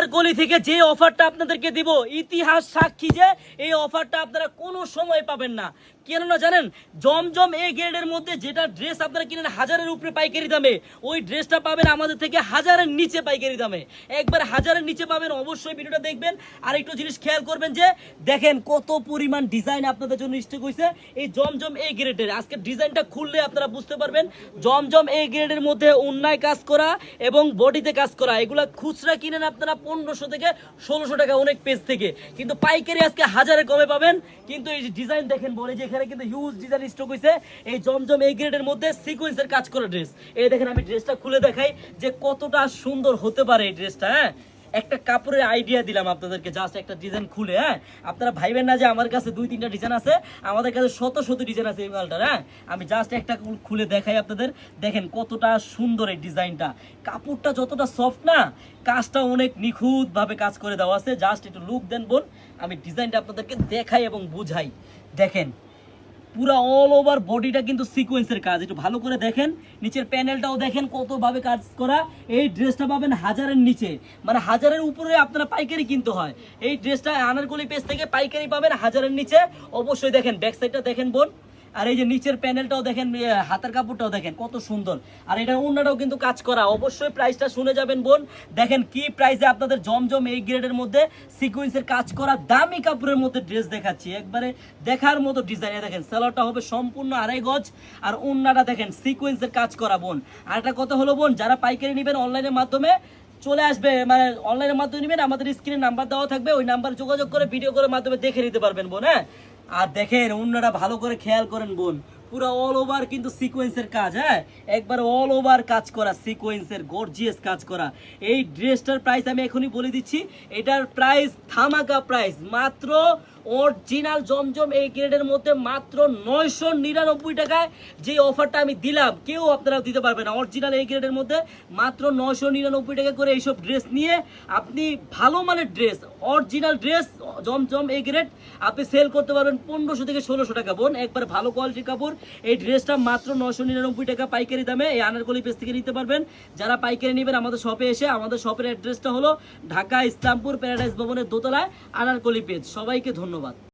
আনারকলি থেকে যে অফারটা আপনাদেরকে দিব, ইতিহাস সাক্ষী যে এই অফারটা আপনারা কোনো সময় পাবেন না। কেননা জানেন, জমজম এ গ্রেডের মধ্যে যেটা ড্রেস আপনারা কিনেন 1000-এর উপরে পাইকারি দামে, ওই ড্রেসটা পাবেন আমাদের থেকে 1000-এর নিচে পাইকারি দামে। একবার 1000-এর নিচে পাবেন। অবশ্যই ভিডিওটা দেখবেন। আর একটু জিনিস খেয়াল করবেন যে দেখেন কত পরিমাণ ডিজাইন আপনাদের জন্য স্টক হয়েছে এই জমজম এ গ্রেডের। আজকে ডিজাইনটা খুললে আপনারা বুঝতে পারবেন জমজম এ গ্রেডের মধ্যে উন্নায় কাজ করা এবং বডিতে কাজ করা। এগুলা খুচরা কিনেন আপনারা 1500 থেকে 1600 টাকা অনেক পেজ থেকে, কিন্তু পাইকারি আজকে 1000-এ কমে পাবেন। কিন্তু এই যে ডিজাইন দেখেন, বলে যে এখানে কিন্তু হিউজ ডিজাইন স্টক হয়েছে এই জমজম এই গ্রেডের মধ্যে সিকোয়েন্সের কাজ করা ড্রেস। এই দেখেন, আমি ড্রেসটা খুলে দেখাই যে কতটা সুন্দর হতে পারে এই ড্রেসটা। হ্যাঁ, একটা কাপড়ের আইডিয়া দিলাম আপনাদেরকে, জাস্ট একটা ডিজাইন খুলে। হ্যাঁ, আপনারা ভাইবেন না যে আমার কাছে 2-3টা ডিজাইন আছে, আমাদের কাছে শত শত ডিজাইন আছে এই মালটার। হ্যাঁ, আমি জাস্ট একটা খুলে দেখাই আপনাদের। দেখেন কতটা সুন্দর এই ডিজাইনটা, কাপড়টা যতটা সফট না, কাজটা অনেক নিখুঁত ভাবে কাজ করে দেওয়া আছে। জাস্ট একটু লুক দেন বোন, আমি ডিজাইনটা আপনাদেরকে দেখাই এবং বুঝাই। দেখেন পুরো অল ওভার বডিটা কিন্তু সিকোয়েন্সের কাজ, একটু ভালো করে দেখেন। নিচের প্যানেলটাও দেখেন কত ভাবে কাজ করা। এই ড্রেসটা পাবেন 1000-এর নিচে, মানে 1000-এর উপরে আপনারা পাইকারি কিনতে হয়। এই ড্রেসটা আনারকলি পেজ থেকে পাইকারি পাবেন 1000-এর নিচে। অবশ্যই দেখেন ব্যাক সাইডটা দেখেন বোন, আর এই যে নিচের প্যানেলটাও দেখেন, হাতের কাপড়টাও দেখেন কত সুন্দর। আর এটা ওন্নাটাও কিন্তু কাজ করা। অবশ্যই প্রাইসটা শুনে যাবেন বোন। দেখেন কি প্রাইসে আপনাদের জমজম এই গ্রেডের মধ্যে সিকোয়েন্সের কাজ করা দামি কাপড়ের মধ্যে ড্রেস দেখাচ্ছি, একবারে দেখার মতো ডিজাইনে। দেখেন সেলারটা হবে সম্পূর্ণ 2.5 গজ, আর ওন্নাটা দেখেন সিকোয়েন্সের কাজ করা বোন। আর একটা কথা হলো বোন, যারা পাইকারি নেবেন অনলাইনের মাধ্যমে চলে আসবে, মানে অনলাইনের মাধ্যমে নেবেন, আমাদের স্ক্রিনে নাম্বার দেওয়া থাকবে, ওই নাম্বারে যোগাযোগ করে ভিডিও কলের মাধ্যমে দেখে নিতে পারবেন বোন। হ্যাঁ, আর দেখেন অন্যটা ভালো করে খেয়াল করেন বোন, পুরো অল ওভার কিন্তু সিকোয়েন্সের কাজ। হ্যাঁ, একবার অল ওভার কাজ করা, সিকোয়েন্সের গর্জিয়াস কাজ করা। এই ড্রেসটার প্রাইস আমি এখনই বলে দিচ্ছি, এটার প্রাইস ধামাকা প্রাইস, মাত্র অরিজিনাল জমজম এই গ্রেডের মধ্যে মাত্র 999 টাকায়। যে অফারটা আমি দিলাম কেউ আপনারা দিতে পারবেন না। অরিজিনাল এই গ্রেডের মধ্যে মাত্র 999 টাকা করে এইসব ড্রেস নিয়ে আপনি ভালো মানের ড্রেস, অরিজিনাল ড্রেস জমজম এই গ্রেড আপনি সেল করতে পারবেন 1500 থেকে 1600 টাকা বোন। একবার ভালো কোয়ালিটির কাপড়। এই ড্রেসটা মাত্র 999 টাকা পাইকারি দামে এই আনারকলি পেজ থেকে নিতে পারবেন। যারা পাইকারি নেবেন আমাদের শপে এসে, আমাদের শপের অ্যাড্রেসটা হলো ঢাকা ইসলামপুর প্যারাডাইস ভবনের দোতলায় আনারকলি পেজ। সবাইকে ধন্যবাদ।